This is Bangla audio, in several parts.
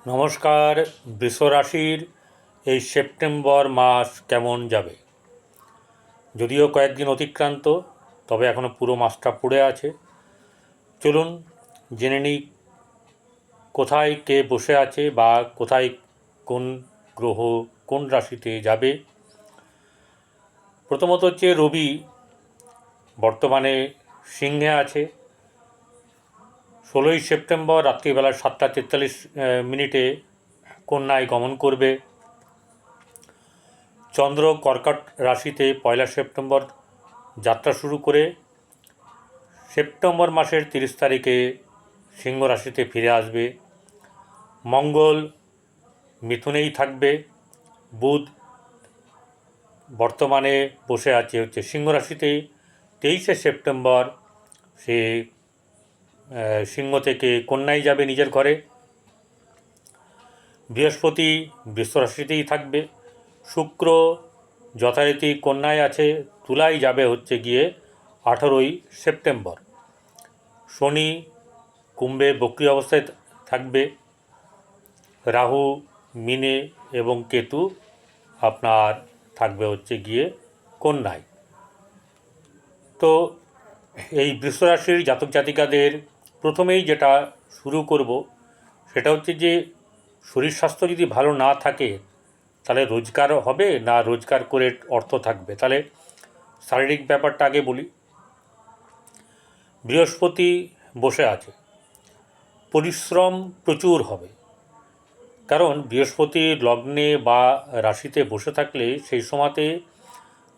নমস্কার। বৃষ রাশির এই সেপ্টেম্বর মাস কেমন যাবে? যদিও কয়েকদিন অতিক্রান্ত, তবে এখনও পুরো মাসটা পড়ে আছে। চলুন জেনে নিই কোথায় কে বসে আছে বা কোথায় কোন গ্রহ কোন রাশিতে যাবে। প্রথমত হচ্ছে রবি বর্তমানে সিংহে আছে। 16ই সেপ্টেম্বর রাত্রিবেলা 7টা 43 কন্যায় গমন করবে। চন্দ্র কর্কট রাশিতে 1 সেপ্টেম্বর যাত্রা শুরু করে সেপ্টেম্বর মাসের 30 তারিখে সিংহ রাশিতে ফিরে আসবে। মঙ্গল মিথুনেই থাকবে। বুধ বর্তমানে বসে আছে সিংহ রাশিতে। 23 সেপ্টেম্বর সে সিংহ থেকে কন্যায় যাবে নিজের ঘরে। বৃহস্পতি বৃষ রাশিতেই থাকবে। শুক্র যথারীতি কন্যায় আছে, তুলায় যাবে গিয়ে 18ই সেপ্টেম্বর। শনি কুম্ভে বক্রী অবস্থায় থাকবে। রাহু মিনে এবং কেতু আপনার থাকবে গিয়ে কন্যায়। তো এই বৃষ রাশির জাতক জাতিকাদের প্রথমেই যেটা শুরু করব সেটা হচ্ছে যে শরীর স্বাস্থ্য যদি ভালো না থাকে তাহলে রোজগার হবে না, রোজগার করে অর্থ থাকবে? তাহলে শারীরিক ব্যাপারটা আগে বলি। বৃহস্পতি বসে আছে, পরিশ্রম প্রচুর হবে। কারণ বৃহস্পতি লগ্নে বা রাশিতে বসে থাকলে সেই সময়তে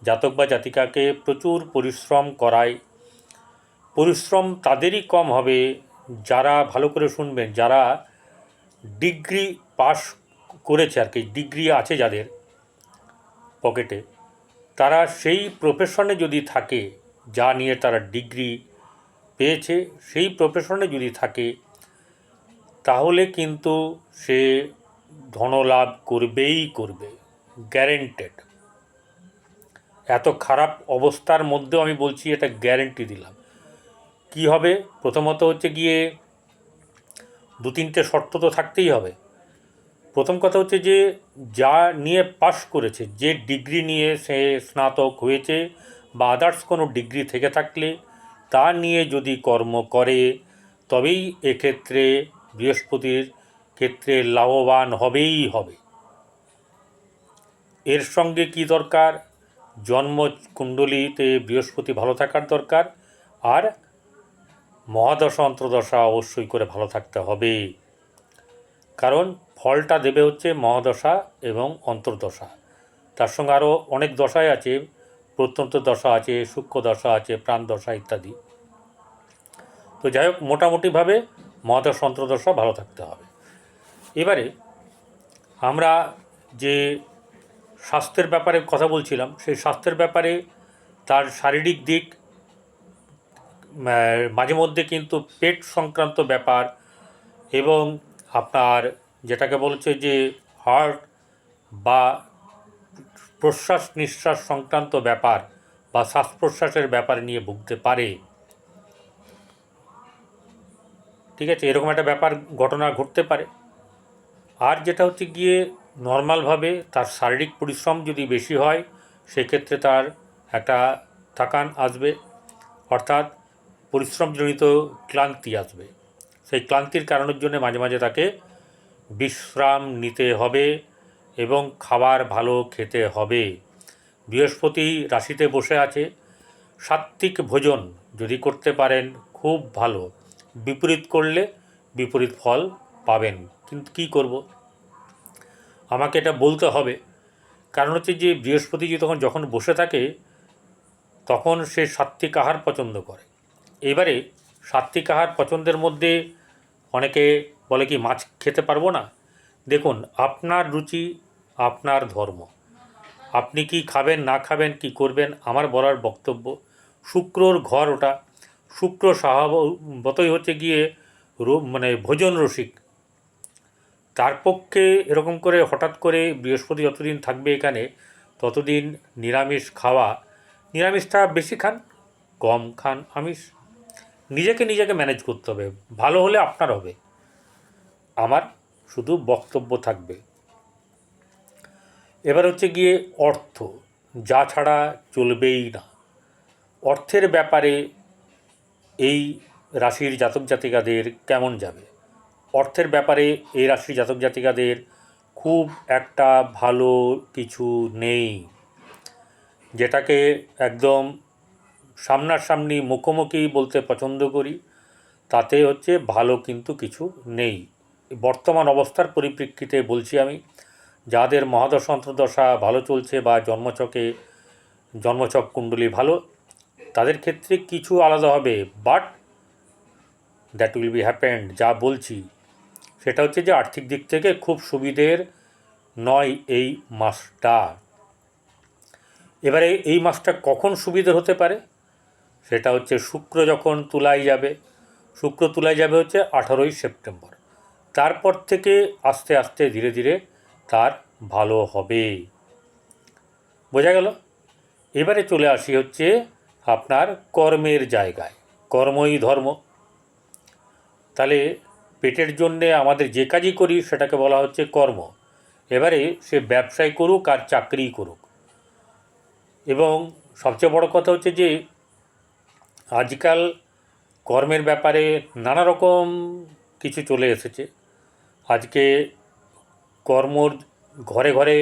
জাতক বা জাতিকাকে প্রচুর পরিশ্রম করায়। পরিশ্রম তাদেরই কম হবে যারা, ভালো করে শুনবেন, যারা ডিগ্রি পাস করেছে ডিগ্রি আছে যাদের পকেটে, তারা সেই প্রফেশনে যদি থাকে, যা নিয়ে তারা ডিগ্রি পেয়েছে সেই প্রফেশনে যদি থাকে, তাহলে কিন্তু সে ধনলাভ করবেই করবে, গ্যারেন্টেড। এত খারাপ অবস্থার মধ্যেও আমি বলছি, এটা গ্যারেন্টি দিলাম। কি হবে? প্রথমত গিয়ে 2-3টে শর্ত তো থাকতেই হবে। প্রথম কথা যে যা নিয়ে পাশ করেছে, যে ডিগ্রি নিয়ে সে স্নাতক হয়েছে বা আদার্স কোনো ডিগ্রি থেকে থাকলে তা নিয়ে যদি কর্ম করে, তবেই এক্ষেত্রে বৃহস্পতির ক্ষেত্রে লাভবান হবেই হবে। এর সঙ্গে কি দরকার? জন্মকুণ্ডলিতে বৃহস্পতি ভালো থাকার দরকার, আর মহাদশা অন্তর্দশা অবশ্যই করে ভালো থাকতে হবে। কারণ ফলটা দেবে মহাদশা এবং অন্তর্দশা। তার সঙ্গে আরও অনেক দশাই আছে, প্রত্যন্ত দশা আছে, সূক্ষ্ম দশা আছে, প্রাণ দশা ইত্যাদি। তো যাই হোক, মোটামুটিভাবে মহাদশা অন্তর্দশা ভালো থাকতে হবে। এবারে আমরা যে স্বাস্থ্যের ব্যাপারে কথা বলছিলাম, সেই স্বাস্থ্যের ব্যাপারে তার শারীরিক দিক, মাঝে মধ্যে কিন্তু পেট সংক্রান্ত ব্যাপার এবং আপনার যেটাকে বলছে যে হার্ট বা প্রশ্বাস নিঃশ্বাস সংক্রান্ত ব্যাপার বা শ্বাস প্রশ্বাসের ব্যাপার নিয়ে ভুগতে পারে। ঠিক আছে, এরকম একটা ব্যাপার ঘটনা ঘটতে পারে। আর যেটা গিয়ে নর্মালভাবে তার শারীরিক পরিশ্রম যদি বেশি হয়, সেক্ষেত্রে তার একটা থাকান আসবে, অর্থাৎ পরিশ্রমজনিত ক্লান্তি আসবে। সেই ক্লান্তির কারণের জন্য মাঝে মাঝে তাকে বিশ্রাম নিতে হবে এবং খাবার ভালো খেতে হবে। বৃহস্পতি রাশিতে বসে আছে, সাত্ত্বিক ভোজন যদি করতে পারেন খুব ভালো। বিপরীত করলে বিপরীত ফল পাবেন। কিন্তু কী করব, আমাকে এটা বলতে হবে। কারণ যে বৃহস্পতি যখন বসে থাকে তখন সে সাত্ত্বিক আহার পছন্দ করে। এবারে সাত্ত্বিক আহার পছন্দের মধ্যে অনেকে বলে কি মাছ খেতে পারবো না। দেখুন, আপনার রুচি, আপনার ধর্ম, আপনি কি খাবেন না খাবেন, কি করবেন, আমার বলার বক্তব্য। শুক্রর ঘর ওটা। শুক্র স্বভাবতই গিয়ে ভোজন রসিক। তার পক্ষে এরকম করে হঠাৎ করে বৃহস্পতি যতদিন থাকবে এখানে, ততদিন নিরামিষ খাওয়া, নিরামিষটা বেশি খান, কম খান আমিষ। নিজেকে ম্যানেজ করতে হবে। ভালো হলে আপনার হবে, আমার শুধু বক্তব্য থাকবে। এবার হচ্ছে গিয়ে অর্থ, যা ছাড়া চলবেই না। অর্থের ব্যাপারে এই রাশির জাতক জাতিকাদের কেমন যাবে? অর্থের ব্যাপারে এই রাশির জাতক জাতিকাদের খুব একটা ভালো কিছু নেই। যেটাকে একদম সামনাসামনি মুখোমুখি বলতে পছন্দ করি, তাতে হচ্ছে ভালো কিন্তু কিছু নেই। বর্তমান অবস্থার পরিপ্রেক্ষিতে বলছি আমি, যাদের মহাদশা অন্তর্দশা ভালো চলছে বা জন্মছক কুণ্ডলী ভালো, তাদের ক্ষেত্রে কিছু আলাদা হবে, but that will be happened. যা বলছি সেটা হচ্ছে যে আর্থিক দিক থেকে খুব সুবিধের নয় এই মাসটা। এবারে এই মাসটা কখন সুবিধের হতে পারে, সেটা হচ্ছে শুক্র যখন তুলায় যাবে। শুক্র তুলায় যাবে হচ্ছে 18ই সেপ্টেম্বর। তারপর থেকে আস্তে আস্তে ধীরে ধীরে তার ভালো হবে। বোঝা গেল? এবারে চলে আসি হচ্ছে আপনার কর্মের জায়গায়। কর্মই ধর্ম। তাহলে পেটের জন্যে আমাদের যে কাজই করি সেটাকে বলা হচ্ছে কর্ম। এবারে সে ব্যবসায় করুক আর চাকরিই করুক। এবং সবচেয়ে বড় কথা হচ্ছে যে আজকাল কর্মের ব্যাপারে নানা রকম কিছু চলে এসেছে। আজকে কর্মর ঘরে ঘরে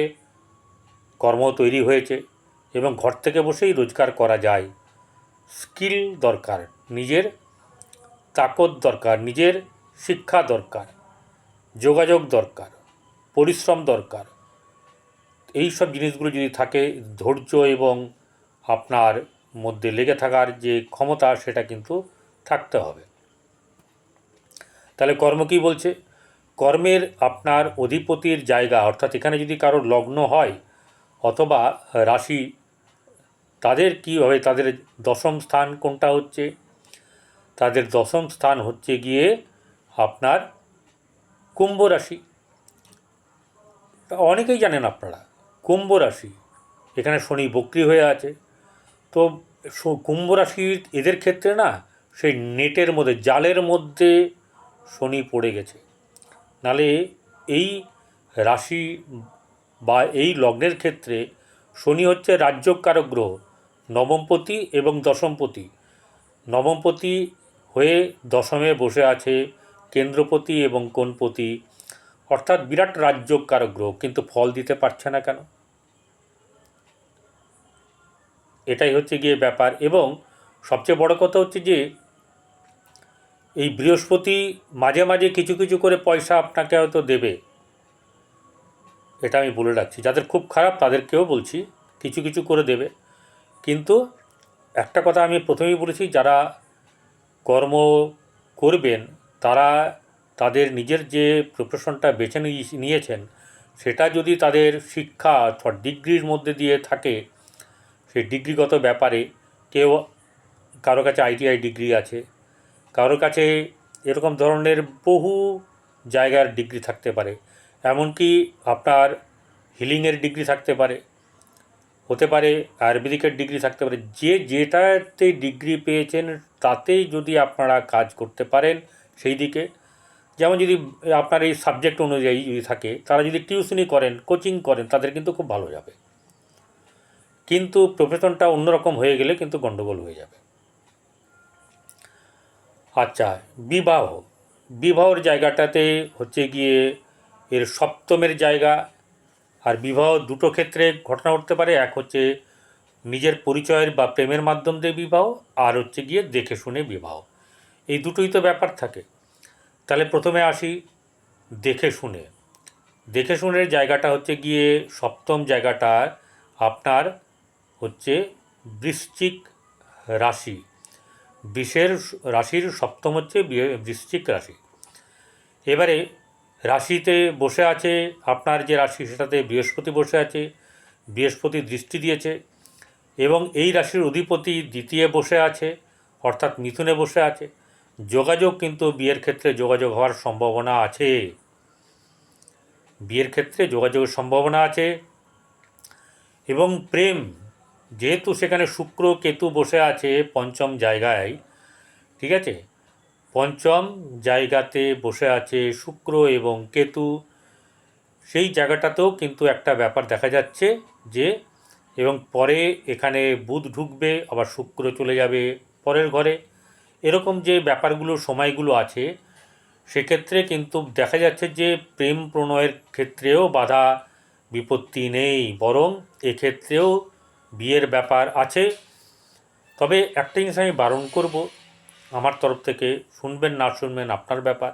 কর্ম তৈরি হয়েছে এবং ঘর থেকে বসেই রোজগার করা যায়। স্কিল দরকার, নিজের তাকত দরকার, নিজের শিক্ষা দরকার, যোগাযোগ দরকার, পরিশ্রম দরকার। এই সব জিনিসগুলো যদি থাকে, ধৈর্য এবং আপনার মধ্যে লেগে থাকার যে ক্ষমতা, সেটা কিন্তু থাকতে হবে। তাহলে কর্ম কী বলছে? কর্মের আপনার অধিপতির জায়গা, অর্থাৎ এখানে যদি কারোর লগ্ন হয় অথবা রাশি, তাদের কী হবে, তাদের দশম স্থান কোনটা হচ্ছে? তাদের দশম স্থান হচ্ছে গিয়ে আপনার কুম্ভ রাশি। অনেকেই জানেন আপনারা, কুম্ভ রাশি, এখানে শনি বক্রী হয়ে আছে। তো কুম্ভ রাশির এদের ক্ষেত্রে না, সেই নেটের মধ্যে, জালের মধ্যে শনি পড়ে গেছে। নালে এই রাশি বা এই লগ্নের ক্ষেত্রে শনি হচ্ছে রাজ্যকারক গ্রহ, নবমপতি এবং দশমপতি। নবমপতি হয়ে দশমে বসে আছে কেন্দ্রপতি এবং কোণপতি, অর্থাৎ বিরাট রাজ্যকারক গ্রহ, কিন্তু ফল দিতে পারছে না কেন? এটাই হচ্ছে গিয়ে ব্যাপার। এবং সবচেয়ে বড় কথা হচ্ছে যে এই বৃহস্পতি মাঝে মাঝে কিছু কিছু করে পয়সা আপনাকে হয়তো দেবে, এটা আমি বলে রাখছি। যাদের খুব খারাপ তাদেরকেও বলছি, কিছু কিছু করে দেবে। কিন্তু একটা কথা আমি প্রথমেই বলেছি, যারা কর্ম করবেন তারা তাদের নিজের যে প্রফেশনটা বেছে নিয়েছেন, সেটা যদি তাদের শিক্ষা অথবা ডিগ্রির মধ্যে দিয়ে থাকে, সেই ডিগ্রিগত ব্যাপারে, কেউ কারো কাছে আইটিআই ডিগ্রি আছে, কারোর কাছে এরকম ধরনের বহু জায়গার ডিগ্রি থাকতে পারে। এমনকি আপনার হিলিংয়ের ডিগ্রি থাকতে পারে, হতে পারে আয়ুর্বেদিকের ডিগ্রি থাকতে পারে। যে যেটাতে ডিগ্রি পেয়েছেন তাতেই যদি আপনারা কাজ করতে পারেন সেই দিকে, যেমন যদি আপনার এই সাবজেক্ট অনুযায়ী যদি থাকে, তারা যদি টিউশনি করেন, কোচিং করেন, তাদের কিন্তু খুব ভালো যাবে। কিন্তু প্রফেশনটা অন্যরকম হয়ে গেলে কিন্তু গণ্ডগোল হয়ে যাবে। আচ্ছা, বিবাহ, বিবাহর জায়গাটাতে হচ্ছে গিয়ে এর সপ্তমের জায়গা। আর বিবাহ দুটো ক্ষেত্রে ঘটনা ঘটতে পারে। এক হচ্ছে নিজের পরিচয়ের বা প্রেমের মাধ্যম দিয়ে বিবাহ, আর হচ্ছে গিয়ে দেখে শুনে বিবাহ। এই দুটোই তো ব্যাপার থাকে। তাহলে প্রথমে আসি দেখে শুনে। দেখে শুনের জায়গাটা হচ্ছে গিয়ে সপ্তম জায়গাটা আপনার হচ্ছে বৃশ্চিক রাশি। রাশির সপ্তম হচ্ছে বৃশ্চিক রাশি। এবারে রাশিতে বসে আছে আপনার যে রাশি, সেটাতে বৃহস্পতি বসে আছে, বৃহস্পতি দৃষ্টি দিয়েছে, এবং এই রাশির অধিপতি দ্বিতীয় বসে আছে, অর্থাৎ মিথুনে বসে আছে। যোগাযোগ, কিন্তু বিয়ের ক্ষেত্রে যোগাযোগ হওয়ার সম্ভাবনা আছে। বিয়ের ক্ষেত্রে যোগাযোগের সম্ভাবনা আছে। এবং প্রেম, যেহেতু সেখানে শুক্র কেতু বসে আছে পঞ্চম জায়গায়, ঠিক আছে, পঞ্চম জায়গাতে বসে আছে শুক্র এবং কেতু, সেই জায়গাটাতেও কিন্তু একটা ব্যাপার দেখা যাচ্ছে যে, এবং পরে এখানে বুধ ঢুকবে, আবার শুক্র চলে যাবে পরের ঘরে, এরকম যে ব্যাপারগুলো সময়গুলো আছে, সেক্ষেত্রে কিন্তু দেখা যাচ্ছে যে প্রেম প্রণয়ের ক্ষেত্রেও বাধা বিপত্তি নেই, বরং এক্ষেত্রেও বিয়ের ব্যাপার আছে। তবে একটা জিনিস আমি বারণ করব আমার তরফ থেকে, শুনবেন না শুনবেন আপনার ব্যাপার,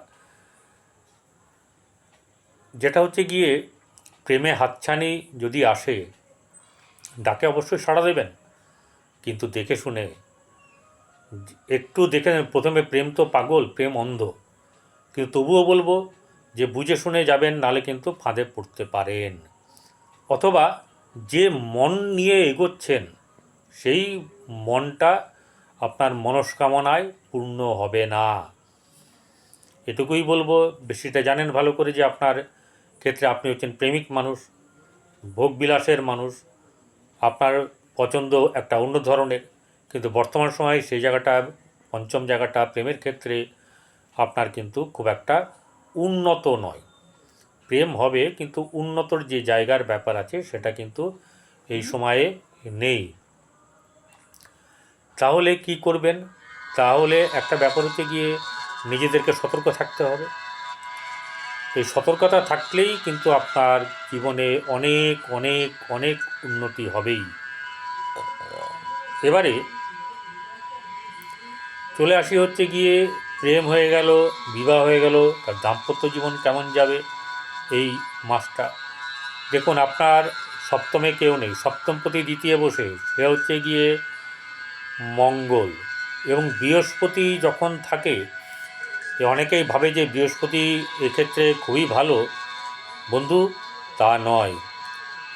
যেটা হচ্ছে গিয়ে প্রেমে হাতছানি যদি আসে, ডাকে অবশ্যই সাড়া দেবেন, কিন্তু দেখে শুনে, একটু দেখে প্রথমে, প্রেম তো পাগল, প্রেম অন্ধ, কিন্তু তবুও বলবো যে বুঝে শুনে যাবেন, নালে কিন্তু ফাঁদে পড়তে পারেন। অথবা যে মন নিয়ে এগোচ্ছেন সেই মনটা আপনার মনস্কামনায় পূর্ণ হবে না, এটুকুই বলবো। বেশিটা জানেন ভালো করে যে আপনার ক্ষেত্রে আপনি হচ্ছেন প্রেমিক মানুষ, ভোগবিলাসের মানুষ, আপনার পছন্দ একটা অন্য ধরনের, কিন্তু বর্তমান সময়ে সেই জায়গাটা, পঞ্চম জায়গাটা প্রেমের ক্ষেত্রে আপনার কিন্তু খুব একটা উন্নত নয়। প্রেম হবে কিন্তু উন্নতর যে জায়গার ব্যাপার আছে সেটা কিন্তু এই সময়ে নেই। তাহলে কি করবেন? তাহলে একটা ব্যাপার হচ্ছে গিয়ে নিজেদেরকে সতর্ক থাকতে হবে। এই সতর্কতা থাকলেই কিন্তু আপনার জীবনে অনেক অনেক অনেক উন্নতি হবেই। এবারে চলে আসি হচ্ছে গিয়ে, প্রেম হয়ে গেল, বিবাহ হয়ে গেল, তার দাম্পত্য জীবন কেমন যাবে এই মাসটা। দেখুন, আপনার সপ্তমে কেউ নেই, সপ্তমপতি দ্বিতীয় বসে, সে হচ্ছে গিয়ে মঙ্গল, এবং বৃহস্পতি যখন থাকে, অনেকেই ভাবে যে বৃহস্পতি এক্ষেত্রে খুবই ভালো, বন্ধু তা নয়।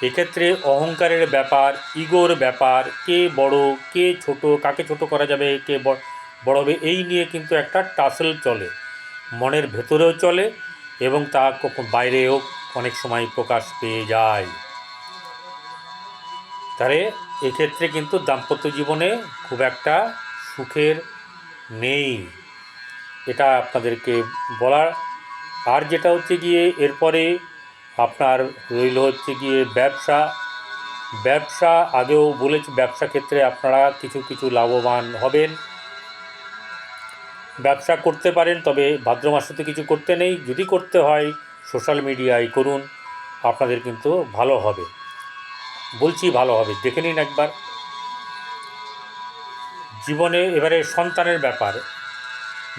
এক্ষেত্রে অহংকারের ব্যাপার, ইগোর ব্যাপার, কে বড় কে ছোট, কাকে ছোট করা যাবে, কে বড় হবে, এই নিয়ে কিন্তু একটা টাসেল চলে, মনের ভেতরেও চলে এবং তা বাইরেও অনেক সময় প্রকাশ পেয়ে যায়। তাহলে এক্ষেত্রে কিন্তু দাম্পত্য জীবনে খুব একটা সুখের নেই, এটা আপনাদেরকে বলার। আর যেটা হচ্ছে গিয়ে এরপরে আপনার রইল হচ্ছে গিয়ে ব্যবসা। ব্যবসা আগেও বলেছি, ব্যবসা ক্ষেত্রে আপনারা কিছু কিছু লাভবান হবেন, ব্যবসা করতে পারেন, তবে ভাদ্র মাসে তো কিছু করতে নেই, যদি করতে হয় সোশ্যাল মিডিয়ায় করুন, আপনাদের কিন্তু ভালো হবে, বলছি ভালো হবে, দেখে নিন একবার। জীবনে এবারে সন্তানের ব্যাপার,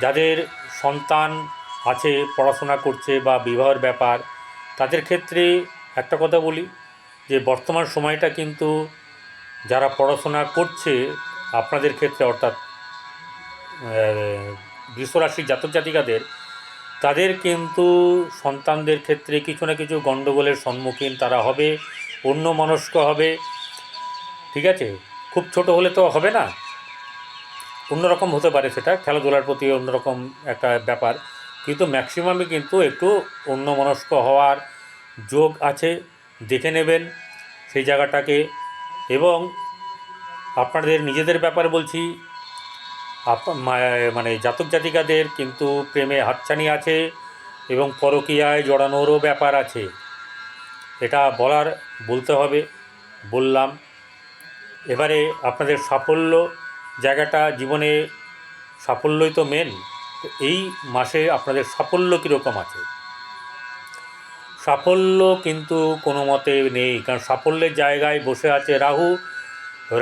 যাদের সন্তান আছে, পড়াশোনা করছে বা বিবাহের ব্যাপার, তাদের ক্ষেত্রে একটা কথা বলি যে বর্তমান সময়টা কিন্তু যারা পড়াশোনা করছে আপনাদের ক্ষেত্রে, অর্থাৎ বৃষরাশির জাতক জাতিকাদের, তাদের কিন্তু সন্তানদের ক্ষেত্রে কিছু না কিছু গণ্ডগোলের সম্মুখীন তারা হবে, অন্যমনস্ক হবে, ঠিক আছে? খুব ছোট হলে তো হবে না, অন্যরকম হতে পারে, সেটা খেলাধুলার প্রতি অন্যরকম একটা ব্যাপার, কিন্তু ম্যাক্সিমামই কিন্তু একটু অন্যমনস্ক হওয়ার যোগ আছে, দেখে নেবেন সেই জায়গাটাকে। এবং আপনাদের নিজেদের ব্যাপার বলছি, মানে জাতক জাতিকাদের কিন্তু প্রেমে হাতছানি আছে এবং পরকীয়ায় জড়ানোরও ব্যাপার আছে, এটা বলতে হবে, বললাম। এবারে আপনাদের সাফল্য জায়গাটা, জীবনে সাফল্যই তো মেন, তো এই মাসে আপনাদের সাফল্য কীরকম আছে? সাফল্য কিন্তু কোনো মতে নেই, কারণ সাফল্যের জায়গায় বসে আছে রাহু।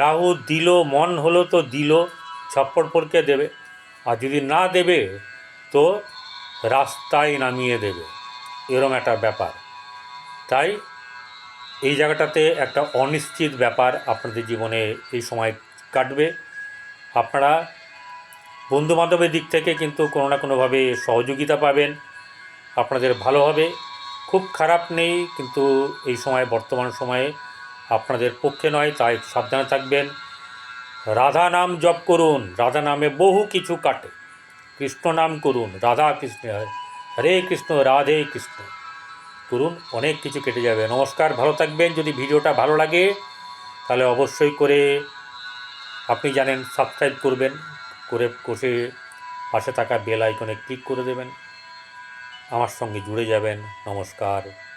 রাহু দিল, মন হলো তো দিল, ছপ্পড় পড়কে দেবে, আর যদি না দেবে তো রাস্তায় নামিয়ে দেবে, এরম একটা ব্যাপার। তাই এই জায়গাটাতে একটা অনিশ্চিত ব্যাপার আপনাদের জীবনে এই সময় কাটবে। আপনারা বন্ধুবান্ধবের দিক থেকে কিন্তু কোনো না কোনোভাবে সহযোগিতা পাবেন, আপনাদের ভালো হবে, খুব খারাপ নেই, কিন্তু এই সময়, বর্তমান সময়ে আপনাদের পক্ষে নয়, তাই সাবধানে থাকবেন। রাধা নাম জপ করুন, রাধা নামে বহু কিছু কাটে, কৃষ্ণ নাম করুন, রাধা কৃষ্ণ, হরে কৃষ্ণ রাধে কৃষ্ণ করুন, অনেক কিছু কেটে যাবে। নমস্কার, ভালো থাকবেন। যদি ভিডিওটা ভালো লাগে তাহলে অবশ্যই করে, আপনি জানেন, সাবস্ক্রাইব করবেন, করে পাশে থাকা বেল আইকনে ক্লিক করে দেবেন। আমার সঙ্গে জুড়ে যাবেন। নমস্কার।